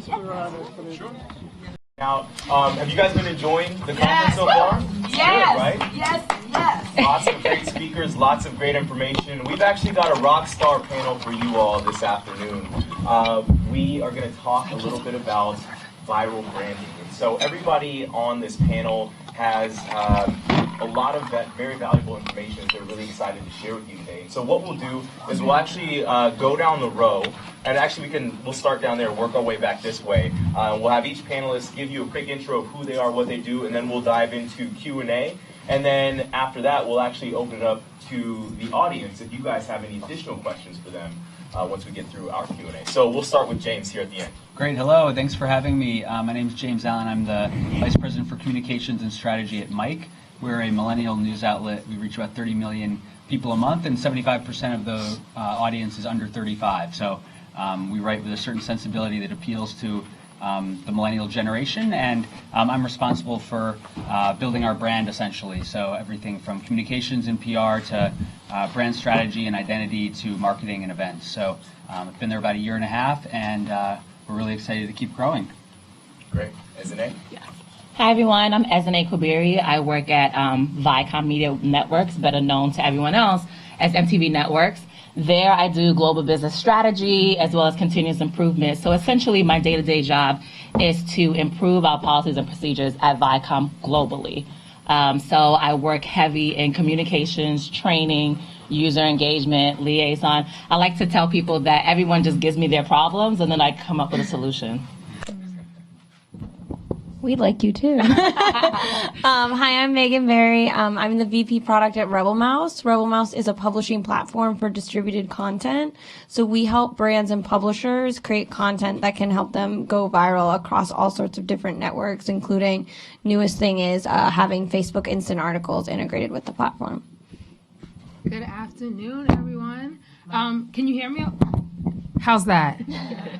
Thanks for this. Sure. Now, have you guys been enjoying the conference so far? Yes. Good, right? Yes. Lots of great speakers, lots of great information. We've actually got a rock star panel for you all this afternoon. We are going to talk a little bit about viral branding. And so everybody on this panel has a lot of very valuable information that they're really excited to share with you today. So what we'll do is we'll actually go down the row, and actually we'll start down there and work our way back this way. We'll have each panelist give you a quick intro of who they are, what they do, and then we'll dive into Q&A. And then after that, we'll actually open it up to the audience if you guys have any additional questions for them once we get through our Q&A. So we'll start with James here at the end. Great. Hello. Thanks for having me. My name is James Allen. I'm the Vice President for Communications and Strategy at Mike. We're a millennial news outlet. We reach about 30 million people a month, and 75% of the audience is under 35. So we write with a certain sensibility that appeals to the millennial generation, and I'm responsible for building our brand, essentially. So everything from communications and PR to brand strategy and identity to marketing and events. So I've been there about a year and a half, and we're really excited to keep growing. Great. Ezinne? Yes. Hi everyone, I'm Ezinne Kwubiri. I work at Viacom Media Networks, better known to everyone else as MTV Networks. There I do global business strategy as well as continuous improvement. So essentially my day-to-day job is to improve our policies and procedures at Viacom globally. So I work heavy in communications, training, user engagement, liaison. I like to tell people that everyone just gives me their problems and then I come up with a solution. We'd like you too. Hi, I'm Megan Berry. I'm the VP product at Rebel Mouse. Rebel Mouse is a publishing platform for distributed content. So we help brands and publishers create content that can help them go viral across all sorts of different networks, including newest thing is having Facebook Instant Articles integrated with the platform. Good afternoon, everyone. Can you hear me? How's that?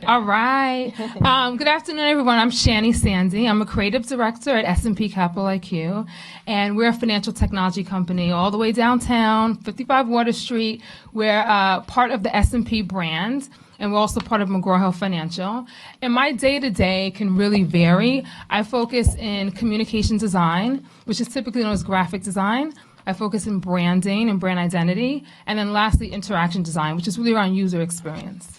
All right. Good afternoon, everyone. I'm Shani Sandy. I'm a creative director at S&P Capital IQ, and we're a financial technology company all the way downtown, 55 Water Street. We're part of the S&P brand, and we're also part of McGraw-Hill Financial. And my day-to-day can really vary. I focus in communication design, which is typically known as graphic design. I focus in branding and brand identity, and then lastly, interaction design, which is really around user experience.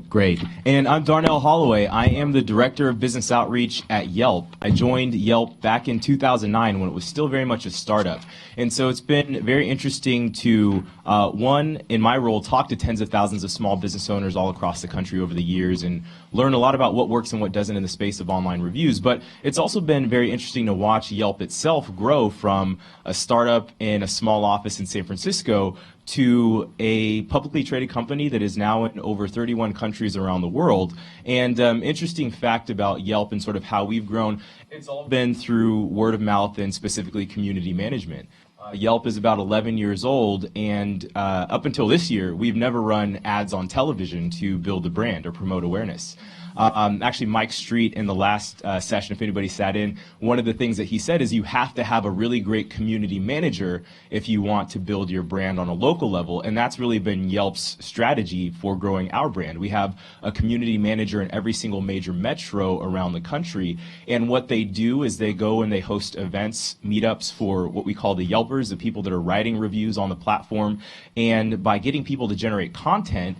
Great. And I'm Darnell Holloway. I am the Director of Business Outreach at Yelp. I joined Yelp back in 2009 when it was still very much a startup. And so it's been very interesting to, one, in my role, talk to tens of thousands of small business owners all across the country over the years and learn a lot about what works and what doesn't in the space of online reviews. But it's also been very interesting to watch Yelp itself grow from a startup in a small office in San Francisco to a publicly traded company that is now in over 31 countries around the world. And interesting fact about Yelp and sort of how we've grown, it's all been through word of mouth and specifically community management. Yelp is about 11 years old, and up until this year, we've never run ads on television to build the brand or promote awareness. Actually, Mike Street in the last session, if anybody sat in, one of the things that he said is you have to have a really great community manager if you want to build your brand on a local level, and that's really been Yelp's strategy for growing our brand. We have a community manager in every single major metro around the country, and what they do is they go and they host events, meetups for what we call the Yelpers, the people that are writing reviews on the platform, and by getting people to generate content,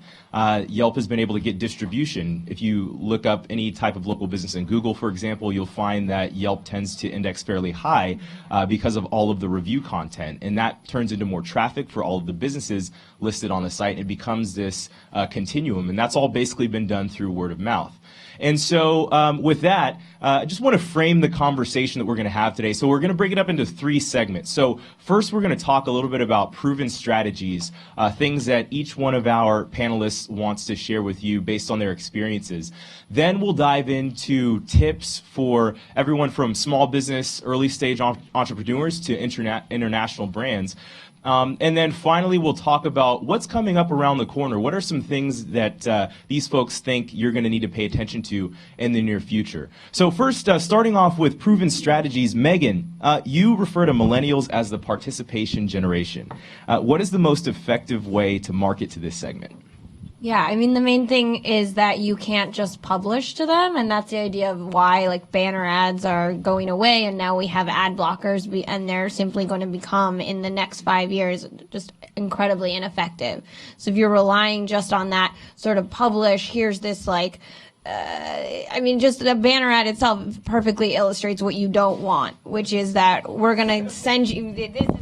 Yelp has been able to get distribution. If you look up any type of local business in Google, for example, you'll find that Yelp tends to index fairly high because of all of the review content. And that turns into more traffic for all of the businesses listed on the site. It becomes this continuum. And that's all basically been done through word of mouth. And so with that, I just want to frame the conversation that we're going to have today. So we're going to break it up into 3 segments. So first, we're going to talk a little bit about proven strategies, things that each one of our panelists wants to share with you based on their experiences. Then we'll dive into tips for everyone from small business, early stage entrepreneurs to international brands. And then finally, we'll talk about what's coming up around the corner. What are some things that these folks think you're going to need to pay attention to in the near future? So first, starting off with proven strategies, Megan, you refer to millennials as the participation generation. What is the most effective way to market to this segment? Yeah, I mean, the main thing is that you can't just publish to them, and that's the idea of why, like, banner ads are going away, and now we have ad blockers, and they're simply going to become, in the next 5 years, just incredibly ineffective. So if you're relying just on that sort of publish, here's this, like, I mean, just the banner ad itself perfectly illustrates what you don't want, which is that we're going to send you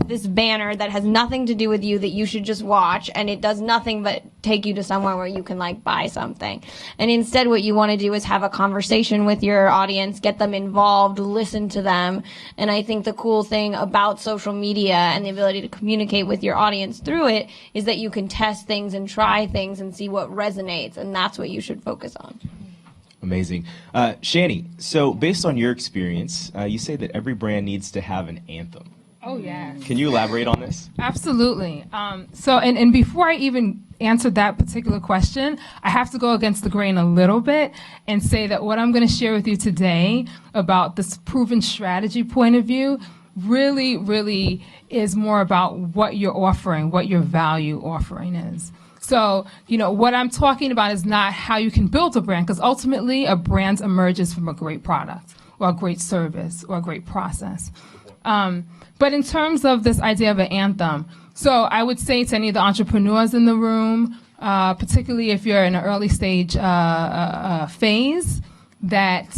this banner that has nothing to do with you that you should just watch, and it does nothing but take you to somewhere where you can, like, buy something. And instead what you want to do is have a conversation with your audience, get them involved, listen to them. And I think the cool thing about social media and the ability to communicate with your audience through it is that you can test things and try things and see what resonates, and that's what you should focus on. Amazing. Shani, so based on your experience, you say that every brand needs to have an anthem. Oh, yes. Can you elaborate on this? Absolutely. And before I even answer that particular question, I have to go against the grain a little bit and say that what I'm going to share with you today about this proven strategy point of view really is more about what you're offering, what your value offering is. So, what I'm talking about is not how you can build a brand, because ultimately a brand emerges from a great product or a great service or a great process. But in terms of this idea of an anthem, so I would say to any of the entrepreneurs in the room, particularly if you're in an early stage phase, that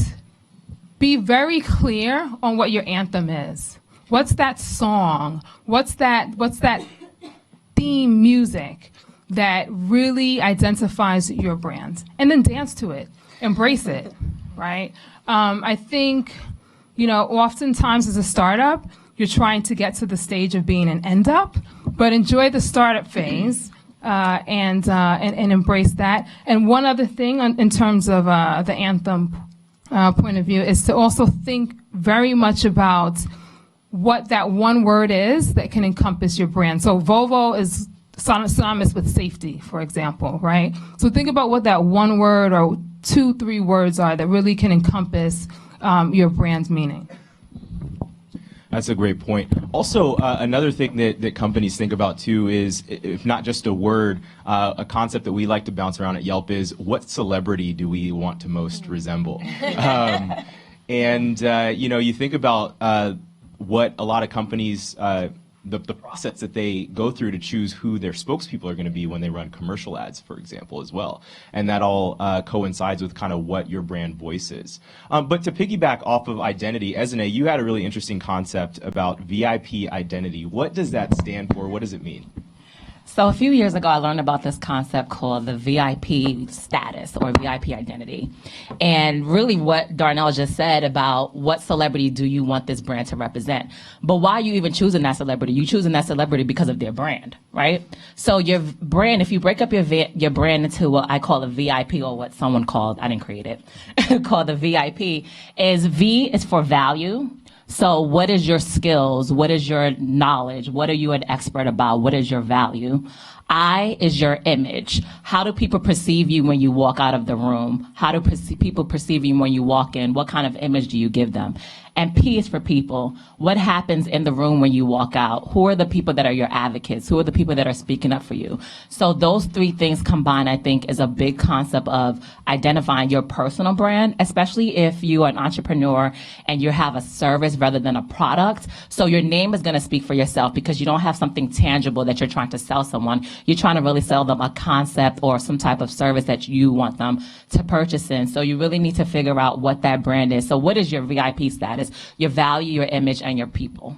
be very clear on what your anthem is. What's that song? What's that theme music that really identifies your brand? And then dance to it, embrace it, right? I think, oftentimes as a startup, you're trying to get to the stage of being an end up, but enjoy the startup phase and embrace that. And one other thing in terms of the anthem point of view is to also think very much about what that one word is that can encompass your brand. So Volvo is synonymous with safety, for example, right? So think about what that one word or 2-3 words are that really can encompass your brand's meaning. That's a great point. Also, another thing that companies think about too is, if not just a word, a concept that we like to bounce around at Yelp is, what celebrity do we want to most resemble? You think about what a lot of companies, the process that they go through to choose who their spokespeople are going to be when they run commercial ads, for example, as well. And that all coincides with kind of what your brand voice is. But to piggyback off of identity, Ezinne, you had a really interesting concept about VIP identity. What does that stand for? What does it mean? So a few years ago, I learned about this concept called the VIP status or VIP identity. And really what Darnell just said about what celebrity do you want this brand to represent. But why are you even choosing that celebrity? You're choosing that celebrity because of their brand, right? So your brand, if you break up your brand into what I call a VIP, or what someone called, I didn't create it, called the VIP, is V is for value. So what is your skills? What is your knowledge? What are you an expert about? What is your value? I is your image. How do people perceive you when you walk out of the room? How do people perceive you when you walk in? What kind of image do you give them? And P is for people. What happens in the room when you walk out? Who are the people that are your advocates? Who are the people that are speaking up for you? So those three things combined, I think, is a big concept of identifying your personal brand, especially if you are an entrepreneur and you have a service rather than a product. So your name is going to speak for yourself because you don't have something tangible that you're trying to sell someone. You're trying to really sell them a concept or some type of service that you want them to purchase in. So you really need to figure out what that brand is. So what is your VIP status? Your value, your image, and your people.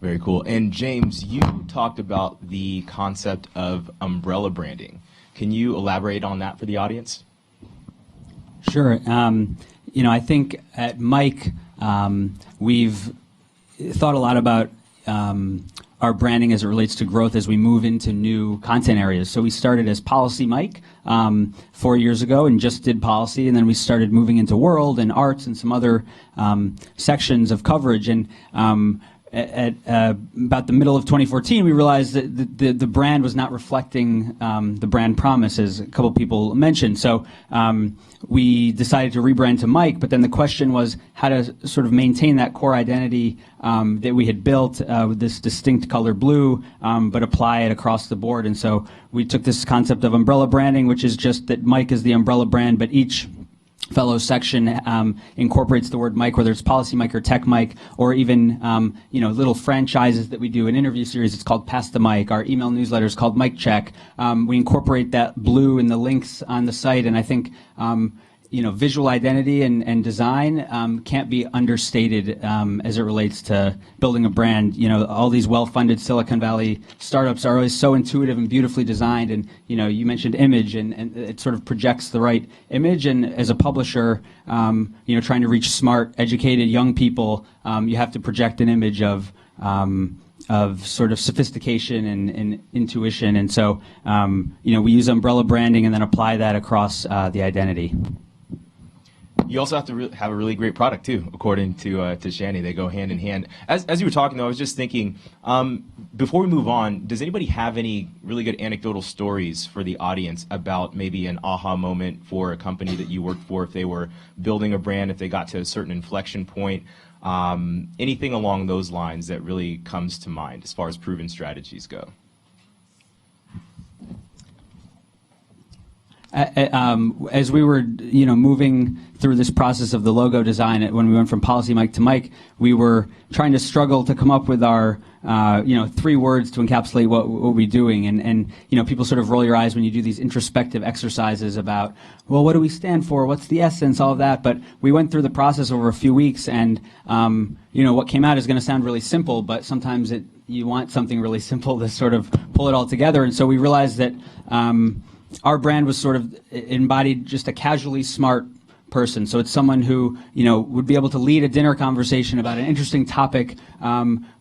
Very cool. And James, you talked about the concept of umbrella branding. Can you elaborate on that for the audience? Sure. I think at Mike, we've thought a lot about our branding as it relates to growth as we move into new content areas. So we started as Policy Mike 4 years ago and just did policy, and then we started moving into world and arts and some other sections of coverage. And at about the middle of 2014, we realized that the brand was not reflecting the brand promise, as a couple people mentioned. So we decided to rebrand to Mike, but then the question was how to sort of maintain that core identity that we had built with this distinct color blue, but apply it across the board. And so we took this concept of umbrella branding, which is just that Mike is the umbrella brand, but each fellow section incorporates the word Mike, whether it's Policy Mike or Tech Mike, or even little franchises that we do. An interview series, it's called Pass the Mic. Our email newsletter is called Mike Check. We incorporate that blue in the links on the site, and I think visual identity and design can't be understated as it relates to building a brand. All these well-funded Silicon Valley startups are always so intuitive and beautifully designed. And you mentioned image, and it sort of projects the right image. And as a publisher, trying to reach smart, educated young people, you have to project an image of sort of sophistication and intuition. And so, we use umbrella branding and then apply that across the identity. You also have to have a really great product too, according to Shani. They go hand in hand. As you were talking, though, I was just thinking, before we move on, does anybody have any really good anecdotal stories for the audience about maybe an aha moment for a company that you worked for, if they were building a brand, if they got to a certain inflection point, anything along those lines that really comes to mind as far as proven strategies go? As we were, moving through this process of the logo design, when we went from Policy Mike to Mike, we were trying to struggle to come up with our, 3 words to encapsulate what we're doing. And people sort of roll your eyes when you do these introspective exercises about, well, what do we stand for? What's the essence? All of that. But we went through the process over a few weeks, and, what came out is going to sound really simple, but sometimes you want something really simple to sort of pull it all together. And so we realized that, our brand was sort of embodied just a casually smart person. So it's someone who, would be able to lead a dinner conversation about an interesting topic,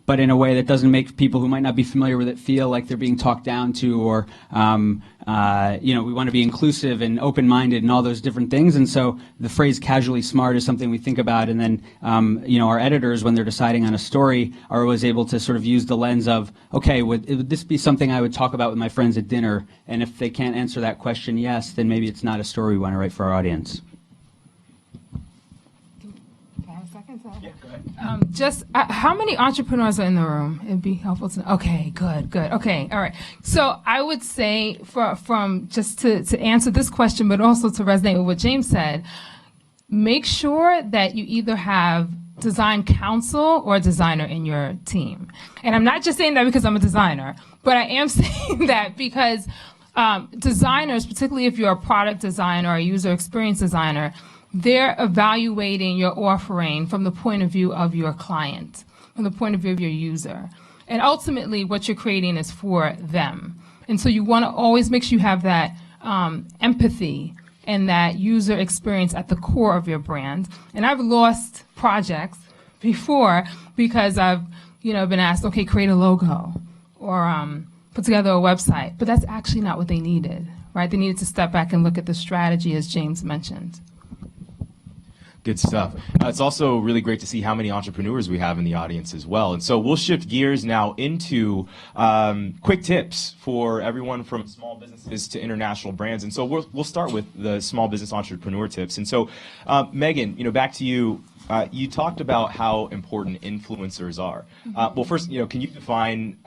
but in a way that doesn't make people who might not be familiar with it feel like they're being talked down to, or, we want to be inclusive and open-minded and all those different things. And so the phrase casually smart is something we think about. And then, our editors, when they're deciding on a story, are always able to sort of use the lens of, okay, would this be something I would talk about with my friends at dinner? And if they can't answer that question yes, then maybe it's not a story we want to write for our audience. Just how many entrepreneurs are in the room? It'd be helpful to know. Okay, good. Okay, all right. So I would say from just to answer this question, but also to resonate with what James said, make sure that you either have design counsel or a designer in your team. And I'm not just saying that because I'm a designer, but I am saying that because designers, particularly if you're a product designer or a user experience designer, they're evaluating your offering from the point of view of your client, from the point of view of your user. And ultimately, what you're creating is for them. And so you want to always make sure you have that empathy and that user experience at the core of your brand. And I've lost projects before because I've been asked, okay, create a logo or put together a website. But that's actually not what they needed, right? They needed to step back and look at the strategy, as James mentioned. Good stuff. It's also really great to see how many entrepreneurs we have in the audience as well. And so we'll shift gears now into quick tips for everyone from small businesses to international brands. And so we'll start with the small business entrepreneur tips. And so, Megan, back to you. You talked about how important influencers are. Well, first, can you define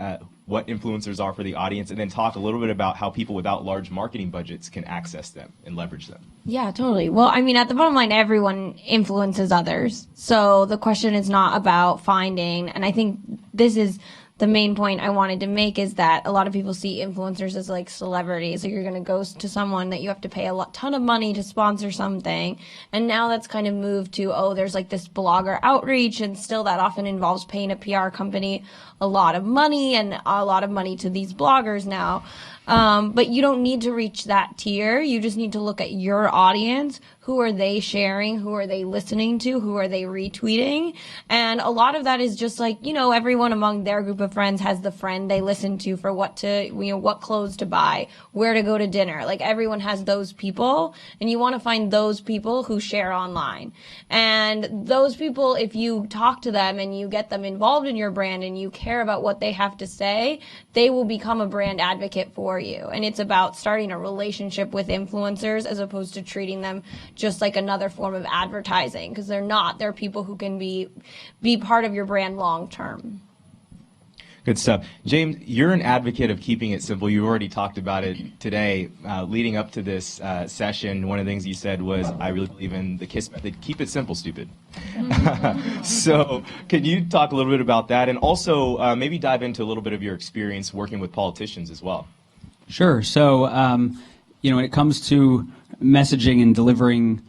what influencers are for the audience, and then talk a little bit about how people without large marketing budgets can access them and leverage them? Yeah, totally. Well, at the bottom line, everyone influences others. So the question is not about finding, and I think this is the main point I wanted to make, is that a lot of people see influencers as like celebrities. So you're going to go to someone that you have to pay a ton of money to sponsor something. And now that's kind of moved to, there's like this blogger outreach, and still that often involves paying a PR company a lot of money, and a lot of money to these bloggers now. But you don't need to reach that tier. You just need to look at your audience. Who are they sharing? Who are they listening to? Who are they retweeting? And a lot of that is just like, everyone among their group of friends has the friend they listen to for what clothes to buy, where to go to dinner. Like, everyone has those people, and you want to find those people who share online. And those people, if you talk to them and you get them involved in your brand and you care about what they have to say, they will become a brand advocate for you. And it's about starting a relationship with influencers as opposed to treating them just like another form of advertising, because they're not. They're people who can be part of your brand long term. Good stuff. James, you're an advocate of keeping it simple. You already talked about it today. Leading up to this session, one of the things you said was, I really believe in the KISS method, keep it simple, stupid. So can you talk a little bit about that, and also maybe dive into a little bit of your experience working with politicians as well? Sure. So, when it comes to messaging and delivering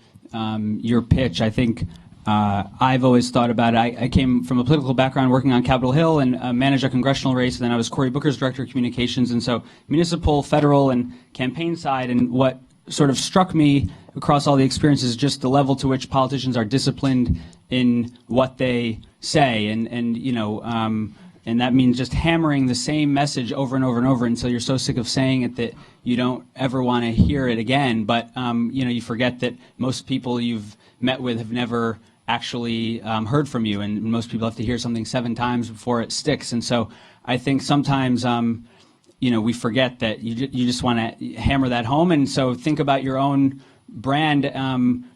your pitch, I think I've always thought about it. I came from a political background working on Capitol Hill and managed a congressional race, and then I was Cory Booker's director of communications, and so municipal, federal, and campaign side. And what sort of struck me across all the experiences is just the level to which politicians are disciplined in what they say, and that means just hammering the same message over and over and over until you're so sick of saying it that you don't ever want to hear it again. But, you forget that most people you've met with have never actually heard from you, and most people have to hear something 7 times before it sticks. And so I think sometimes, we forget that you just want to hammer that home. And so think about your own brand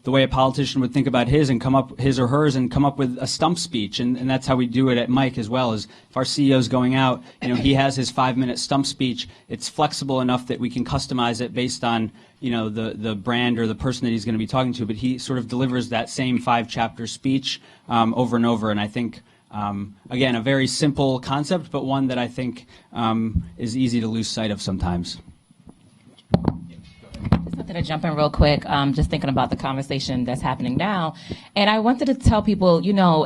the way a politician would think about his or hers and come up with a stump speech, and that's how we do it at Mike as well. Is if our CEO's going out, he has his 5-minute stump speech. It's flexible enough that we can customize it based on the brand or the person that he's going to be talking to, but he sort of delivers that same 5-chapter speech over and over. And I think again, a very simple concept, but one that I think is easy to lose sight of sometimes. Just wanted to jump in real quick, just thinking about the conversation that's happening now. And I wanted to tell people,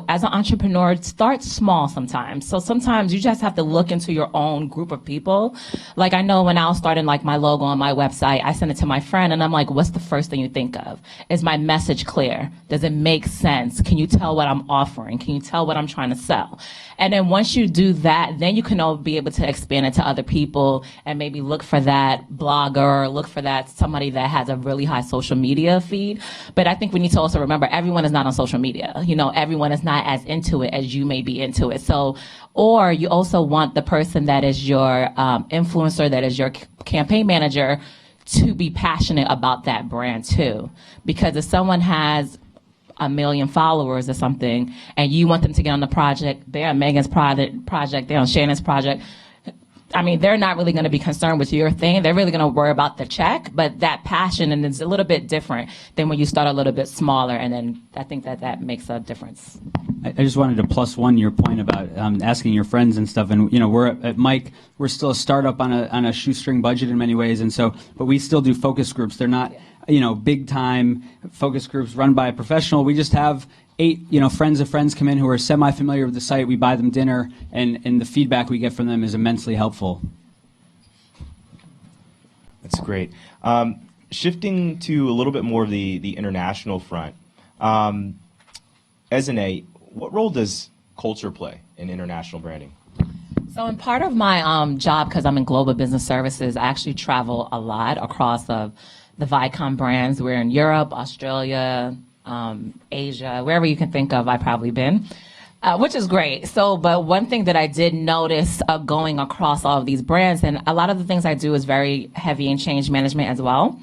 as an entrepreneur, start small sometimes. So sometimes you just have to look into your own group of people. Like, I know when I was starting my logo on my website, I sent it to my friend and I'm like, what's the first thing you think of? Is my message clear? Does it make sense? Can you tell what I'm offering? Can you tell what I'm trying to sell? And then once you do that, then you can be able to expand it to other people and maybe look for that blogger, look for that somebody that has a really high social media feed. But I think we need to also remember everyone is not on social media. Everyone is not as into it as you may be into it. So, or you also want the person that is your influencer, that is your campaign manager, to be passionate about that brand too. Because if someone has 1 million followers or something, and you want them to get on the project, they're on Megan's project, they're on Shannon's project, I mean, they're not really going to be concerned with your thing. They're really going to worry about the check, but that passion, and it's a little bit different than when you start a little bit smaller, and then I think that makes a difference. I just wanted to plus one your point about asking your friends and stuff. And we're at Mike. We're still a startup on a shoestring budget in many ways, and so, but we still do focus groups. They're not big time focus groups run by a professional. We just have 8 friends of friends come in who are semi-familiar with the site. We buy them dinner, and the feedback we get from them is immensely helpful. That's great. Shifting to a little bit more of the international front, Ezinne, what role does culture play in international branding? So in part of my job, because I'm in global business services, I actually travel a lot across the Viacom brands. We're in Europe, Australia, Asia, wherever you can think of, I've probably been, which is great. So, but one thing that I did notice going across all of these brands, and a lot of the things I do is very heavy in change management as well.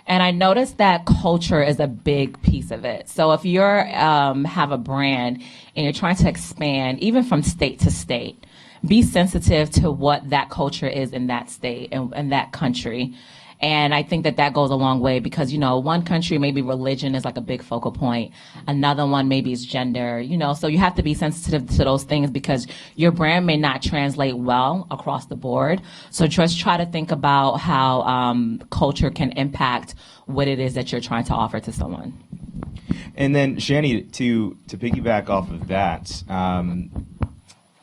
And I noticed that culture is a big piece of it. So if you're have a brand and you're trying to expand, even from state to state, be sensitive to what that culture is in that state and that country. And I think that goes a long way because, one country, maybe religion is like a big focal point. Another one maybe is gender, so you have to be sensitive to those things because your brand may not translate well across the board. So just try to think about how culture can impact what it is that you're trying to offer to someone. And then, Shani, to piggyback off of that,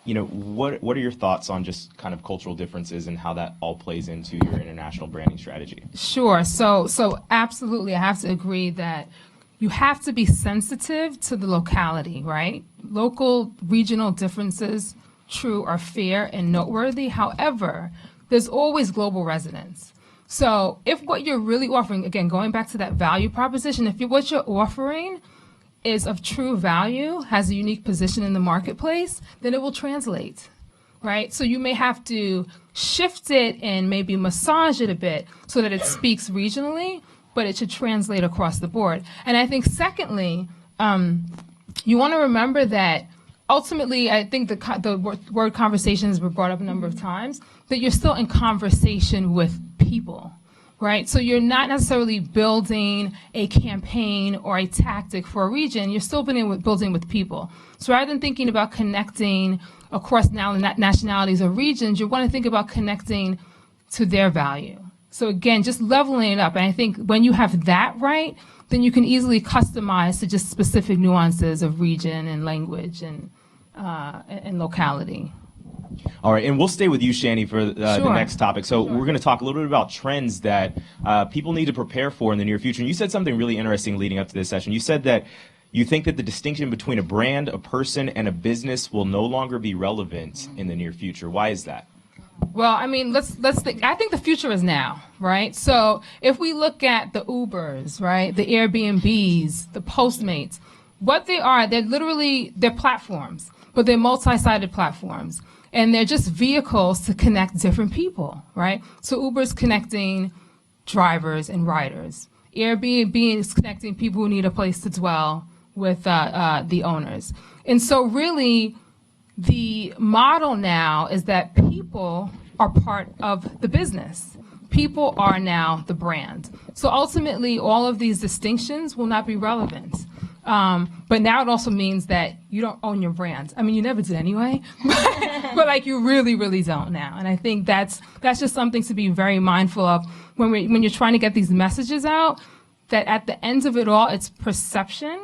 what are your thoughts on just kind of cultural differences and how that all plays into your international branding strategy? Sure. So absolutely, I have to agree that you have to be sensitive to the locality, right? Local, regional differences, true, are fair and noteworthy. However, there's always global resonance. So if what you're really offering, again, going back to that value proposition, if what you're offering is of true value, has a unique position in the marketplace, then it will translate, right? So you may have to shift it and maybe massage it a bit so that it speaks regionally, but it should translate across the board. And I think secondly, you want to remember that ultimately, I think the word conversations were brought up a number of times, that you're still in conversation with people, right? So you're not necessarily building a campaign or a tactic for a region. You're still building with people. So rather than thinking about connecting across nationalities or regions, you want to think about connecting to their value. So again, just leveling it up. And I think when you have that right, then you can easily customize to just specific nuances of region and language and locality. All right, and we'll stay with you, Shani, for the Sure. next topic. So we're going to talk a little bit about trends that people need to prepare for in the near future. And you said something really interesting leading up to this session. You said that you think that the distinction between a brand, a person, and a business will no longer be relevant in the near future. Why is that? Well, I mean, let's think. I think the future is now, right? So if we look at the Ubers, right, the Airbnbs, the Postmates, what they are, they're platforms, but they're multi-sided platforms. And they're just vehicles to connect different people, right? So Uber's connecting drivers and riders. Airbnb is connecting people who need a place to dwell with the owners. And so really, the model now is that people are part of the business. People are now the brand. So ultimately, all of these distinctions will not be relevant. But now it also means that you don't own your brand. I mean, you never did anyway, but like you really, really don't now. And I think that's just something to be very mindful of when you're trying to get these messages out, that at the end of it all, it's perception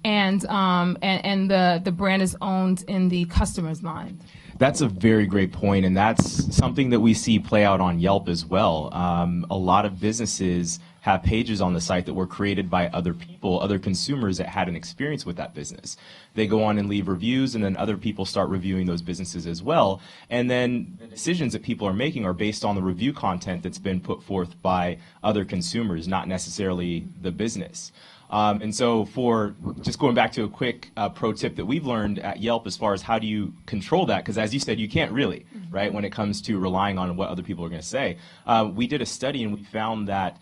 and the brand is owned in the customer's mind. That's a very great point, and that's something that we see play out on Yelp as well. A lot of businesses have pages on the site that were created by other people, other consumers that had an experience with that business. They go on and leave reviews, and then other people start reviewing those businesses as well. And then the decisions that people are making are based on the review content that's been put forth by other consumers, not necessarily the business. And so for just going back to a quick pro tip that we've learned at Yelp as far as how do you control that, because as you said, you can't really, right, when it comes to relying on what other people are going to say. We did a study and we found that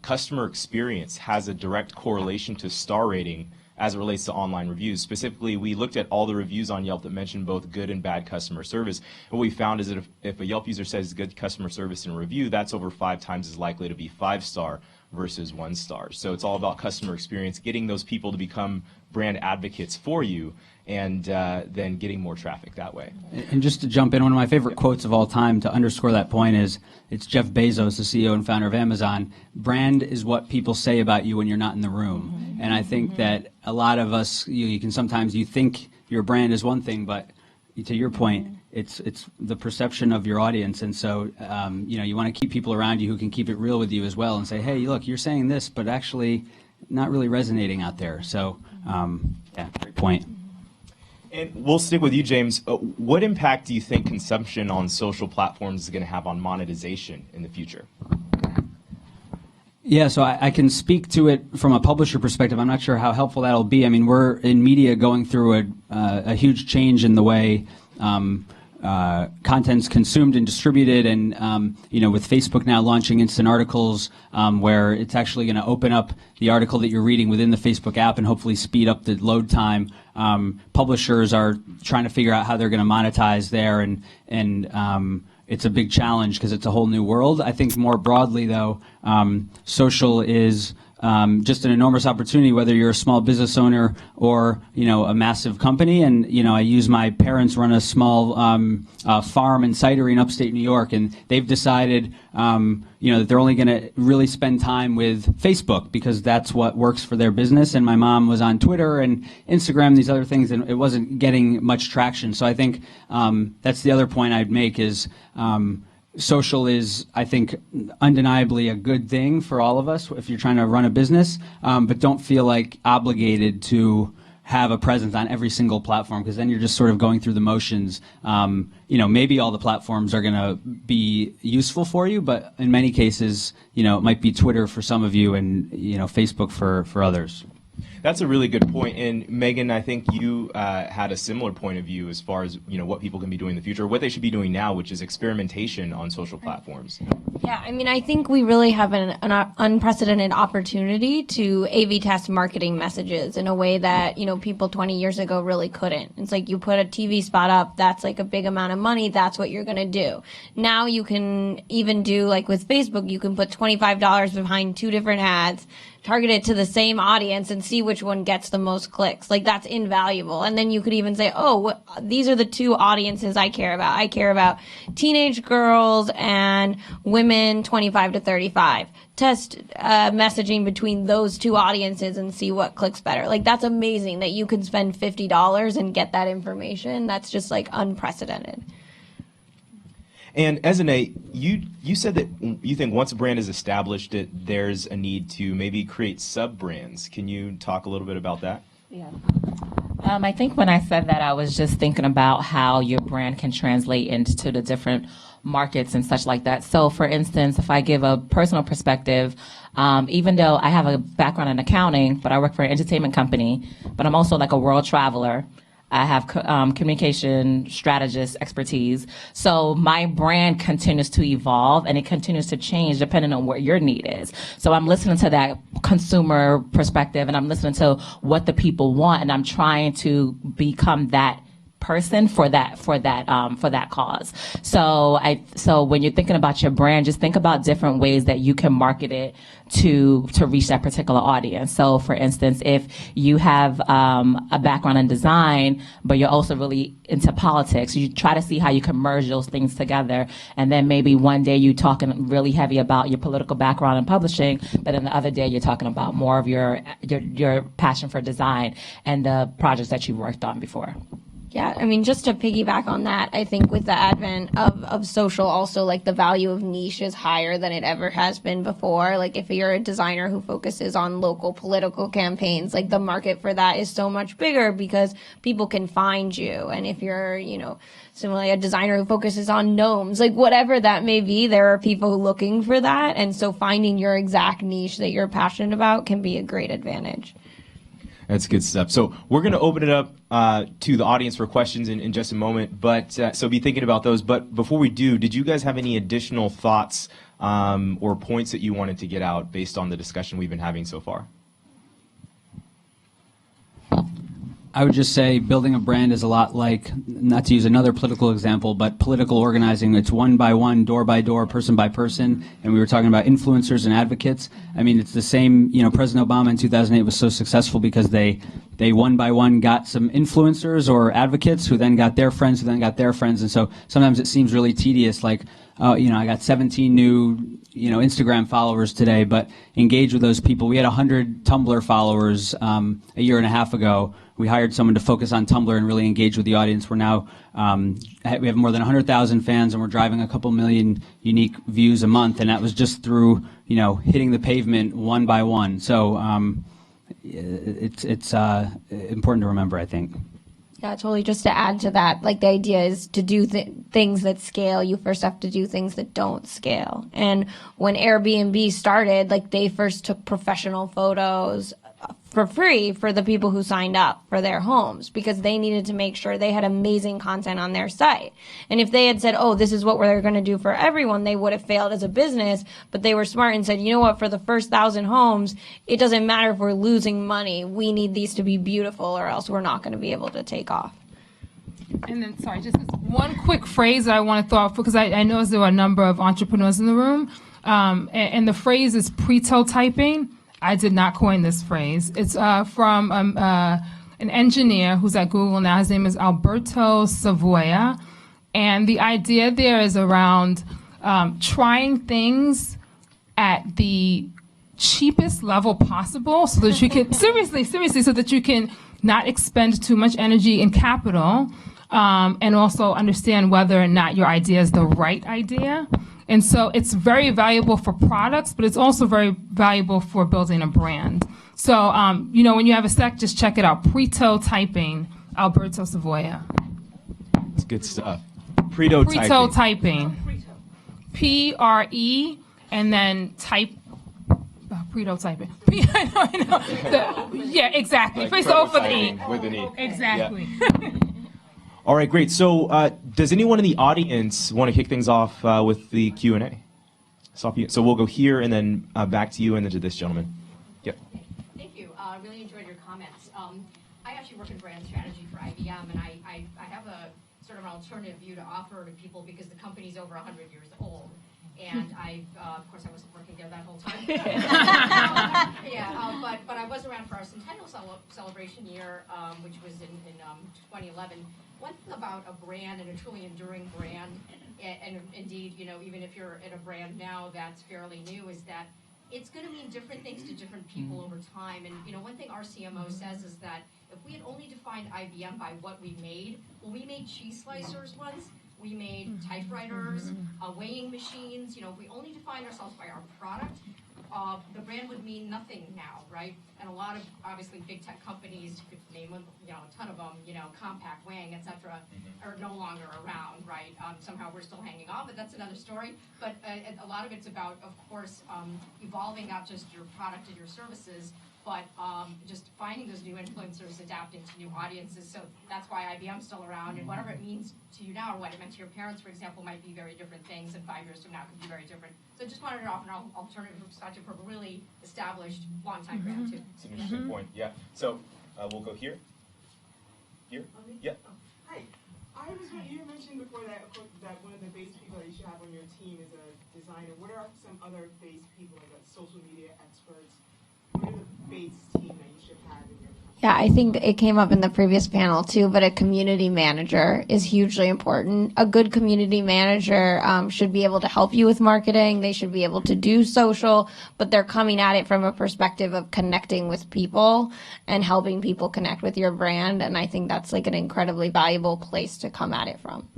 customer experience has a direct correlation to star rating as it relates to online reviews. Specifically, we looked at all the reviews on Yelp that mentioned both good and bad customer service. What we found is that if a Yelp user says good customer service in a review, that's over 5 times as likely to be 5-star versus 1-star. So it's all about customer experience, getting those people to become brand advocates for you, and then getting more traffic that way. And just to jump in, one of my favorite quotes of all time to underscore that point is, it's Jeff Bezos, the CEO and founder of Amazon. Brand is what people say about you when you're not in the room. And I think that a lot of us, you can sometimes, you think your brand is one thing, but to your point, it's the perception of your audience. And so, you want to keep people around you who can keep it real with you as well and say, hey, look, you're saying this, but actually not really resonating out there. So, yeah, great point. And we'll stick with you, James. What impact do you think consumption on social platforms is going to have on monetization in the future? Yeah, so I can speak to it from a publisher perspective. I'm not sure how helpful that'll be. I mean, we're in media going through a huge change in the way content's consumed and distributed, and with Facebook now launching instant articles, where it's actually going to open up the article that you're reading within the Facebook app and hopefully speed up the load time. Publishers are trying to figure out how they're going to monetize there, and it's a big challenge because it's a whole new world. I think more broadly, though, social is just an enormous opportunity, whether you're a small business owner or, a massive company. And, I use my parents run a small farm and cidery in upstate New York, and they've decided, that they're only going to really spend time with Facebook because that's what works for their business. And my mom was on Twitter and Instagram, these other things, and it wasn't getting much traction. So I think that's the other point I'd make is social is, I think, undeniably a good thing for all of us if you're trying to run a business, but don't feel like obligated to have a presence on every single platform, because then you're just sort of going through the motions. Maybe all the platforms are going to be useful for you, but in many cases, it might be Twitter for some of you and, Facebook for others. That's a really good point. And Megan, I think you had a similar point of view as far as what people can be doing in the future, what they should be doing now, which is experimentation on social platforms. Yeah, I think we really have an unprecedented opportunity to A/B test marketing messages in a way that people 20 years ago really couldn't. It's like you put a TV spot up, that's like a big amount of money, that's what you're going to do. Now you can even do, like with Facebook, you can put $25 behind 2 different ads, target it to the same audience and see which one gets the most clicks. Like, that's invaluable. And then you could even say, these are the 2 audiences I care about. I care about teenage girls and women 25 to 35. Test messaging between those 2 audiences and see what clicks better. Like, that's amazing that you can spend $50 and get that information. That's just like unprecedented. And Ezinne, you said that you think once a brand is established, that there's a need to maybe create sub-brands. Can you talk a little bit about that? Yeah. I think when I said that, I was just thinking about how your brand can translate into the different markets and such like that. So, for instance, if I give a personal perspective, even though I have a background in accounting, but I work for an entertainment company, but I'm also like a world traveler. I have communication strategist expertise. So my brand continues to evolve and it continues to change depending on what your need is. So I'm listening to that consumer perspective and I'm listening to what the people want and I'm trying to become that person for that cause. So when you're thinking about your brand, just think about different ways that you can market it to reach that particular audience. So for instance, if you have a background in design, but you're also really into politics, you try to see how you can merge those things together. And then maybe one day you're talking really heavy about your political background in publishing, but then the other day you're talking about more of your passion for design and the projects that you've worked on before. Yeah, just to piggyback on that, I think with the advent of social also, like, the value of niche is higher than it ever has been before. Like, if you're a designer who focuses on local political campaigns, like, the market for that is so much bigger because people can find you. And if you're, similarly a designer who focuses on gnomes, like, whatever that may be, there are people looking for that. And so finding your exact niche that you're passionate about can be a great advantage. That's good stuff. So we're going to open it up to the audience for questions in just a moment, but so be thinking about those. But before we do, did you guys have any additional thoughts or points that you wanted to get out based on the discussion we've been having so far? I would just say building a brand is a lot like, not to use another political example, but political organizing. It's one by one, door by door, person by person. And we were talking about influencers and advocates. It's the same, President Obama in 2008 was so successful because they one by one got some influencers or advocates who then got their friends, who then got their friends. And so sometimes it seems really tedious, like, I got 17 new, Instagram followers today, but engage with those people. We had 100 Tumblr followers a year and a half ago. We hired someone to focus on Tumblr and really engage with the audience. We're now, we have more than 100,000 fans and we're driving a couple million unique views a month. And that was just through, hitting the pavement one by one. So it's important to remember, I think. Yeah, totally. Just to add to that, like, the idea is to do things that scale. You first have to do things that don't scale. And when Airbnb started, like, they first took professional photos for free for the people who signed up for their homes because they needed to make sure they had amazing content on their site. And if they had said, this is what we're going to do for everyone, they would have failed as a business. But they were smart and said, you know what, for the first 1,000 homes, it doesn't matter if we're losing money. We need these to be beautiful or else we're not going to be able to take off. And then, sorry, just one quick phrase that I want to throw out because I noticed there were a number of entrepreneurs in the room. And the phrase is prototyping. I did not coin this phrase. It's from an engineer who's at Google now. His name is Alberto Savoia. And the idea there is around trying things at the cheapest level possible so that you can, seriously, so that you can not expend too much energy and capital, and also understand whether or not your idea is the right idea. And so it's very valuable for products, but it's also very valuable for building a brand. So, when you have a sec, just check it out. Pretotyping, Alberto Savoia. It's good stuff. Pretotyping. Pretotyping. P-R-E, and then type. Pretotyping. I know. Yeah, exactly. Like So for the E. with an E. Exactly. Yeah. All right, great. So does anyone in the audience want to kick things off with the Q&A? So we'll go here and then back to you and then to this gentleman. Yep. Thank you. Really enjoyed your comments. I actually work in brand strategy for IBM, and I have a sort of an alternative view to offer to people because the company's over 100 years old. And of course, I wasn't working there that whole time. But I was around for our centennial celebration year, which was in 2011. One thing about a brand and a truly enduring brand, and indeed, even if you're in a brand now that's fairly new, is that it's going to mean different things to different people over time. And one thing our CMO says is that if we had only defined IBM by what we made, well, we made cheese slicers once. We made typewriters, weighing machines. If we only defined ourselves by our product, the brand would mean nothing now, right? And a lot of, obviously, big tech companies, you could name a ton of them, Compaq, Wang, et cetera, are no longer around, right? Somehow we're still hanging on, but that's another story. But a lot of it's about, of course, evolving not just your product and your services, but just finding those new influencers, adapting to new audiences. So that's why IBM's still around, and whatever it means to you now, or what it meant to your parents, for example, might be very different things, and 5 years from now could be very different. So just wanted to offer an alternative perspective for a really established, long-time brand, too. It's an interesting point, yeah. So we'll go here. Here? Yeah. Hi. You mentioned before that one of the base people that you should have on your team is a designer. What are some other base people, like social media experts? What are the base team that you should have in your company? Yeah, I think it came up in the previous panel too, but a community manager is hugely important. A good community manager should be able to help you with marketing. They should be able to do social, but they're coming at it from a perspective of connecting with people and helping people connect with your brand. And I think that's like an incredibly valuable place to come at it from.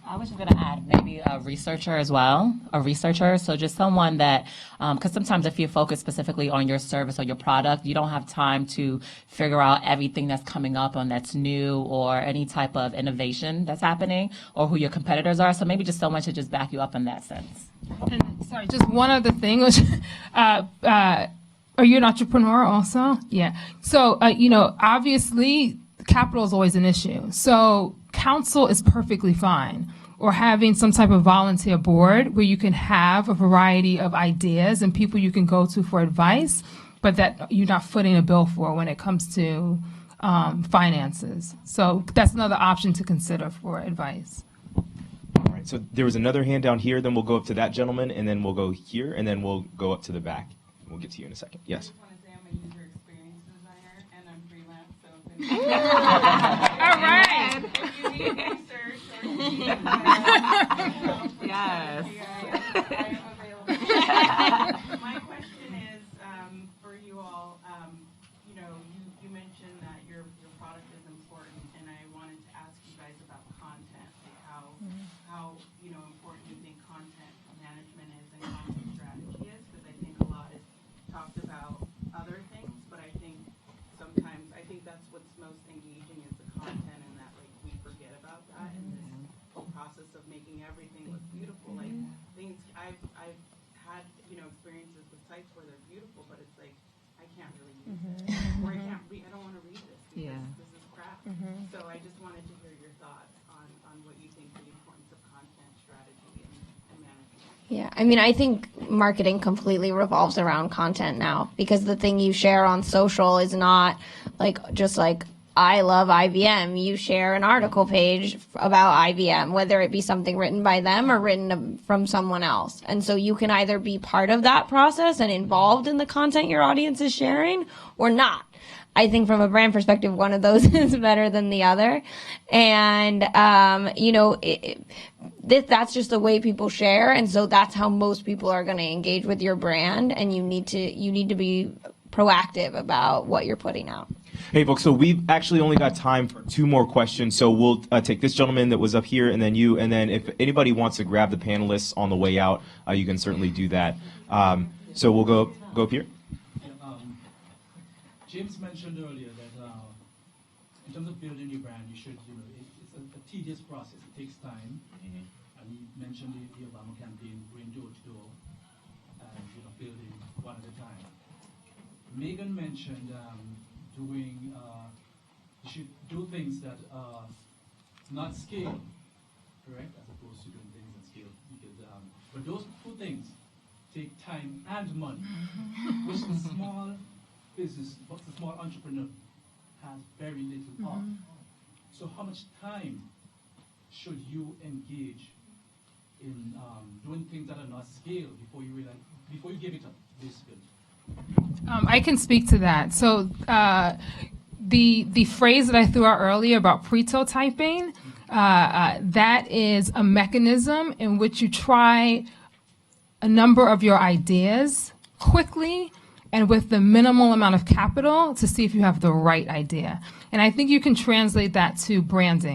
I was just going to add maybe a researcher as well, so just someone that, because sometimes if you focus specifically on your service or your product, you don't have time to figure out everything that's coming up and that's new or any type of innovation that's happening or who your competitors are. So maybe just someone to just back you up in that sense. And sorry, just one other thing, which, are you an entrepreneur also? Yeah. So, obviously capital is always an issue. So counsel is perfectly fine, or having some type of volunteer board where you can have a variety of ideas and people you can go to for advice, but that you're not footing a bill for when it comes to finances. So that's another option to consider for advice. All right, so there was another hand down here, then we'll go up to that gentleman, and then we'll go here, and then we'll go up to the back. We'll get to you in a second. Yes. All right. If you need research or you need Yes. I am available. My question is for you all. You mentioned that your product is important, and I wanted to ask you guys about content, like how important you think content management is and content strategy is, because I think a lot is talked about other things, but I think sometimes that's what's most engaging is the content, and that we forget about that in this whole process of making everything look beautiful. Like things I've had experiences with sites where they're beautiful, but it's like I can't really use it, or I can't read. I don't want to read this because this is crap. So I just wanted to hear your thoughts on what you think the importance of content strategy and management. Yeah, I mean, I think marketing completely revolves around content now, because the thing you share on social is not just like I love IBM. You share an article page about IBM, whether it be something written by them or written from someone else. And so you can either be part of that process and involved in the content your audience is sharing or not. I think from a brand perspective, one of those is better than the other. And, that's just the way people share. And so that's how most people are going to engage with your brand. And you need to be proactive about what you're putting out. Hey, folks, so we've actually only got time for 2 more questions. So we'll take this gentleman that was up here and then you. And then if anybody wants to grab the panelists on the way out, you can certainly do that. So we'll go up here. James mentioned earlier that in terms of building your brand, you should, it's a tedious process. It takes time. And he mentioned the Obama campaign, going door to door, and building one at a time. Megan mentioned doing, you should do things that not scale, correct, as opposed to doing things that scale. Because, but those 2 things take time and money, which the small business, but the small entrepreneur has very little of. So how much time should you engage in doing things that are not scaled before you give it up, basically? I can speak to that. So the phrase that I threw out earlier about prototyping, that is a mechanism in which you try a number of your ideas quickly and with the minimal amount of capital to see if you have the right idea. And I think you can translate that to branding.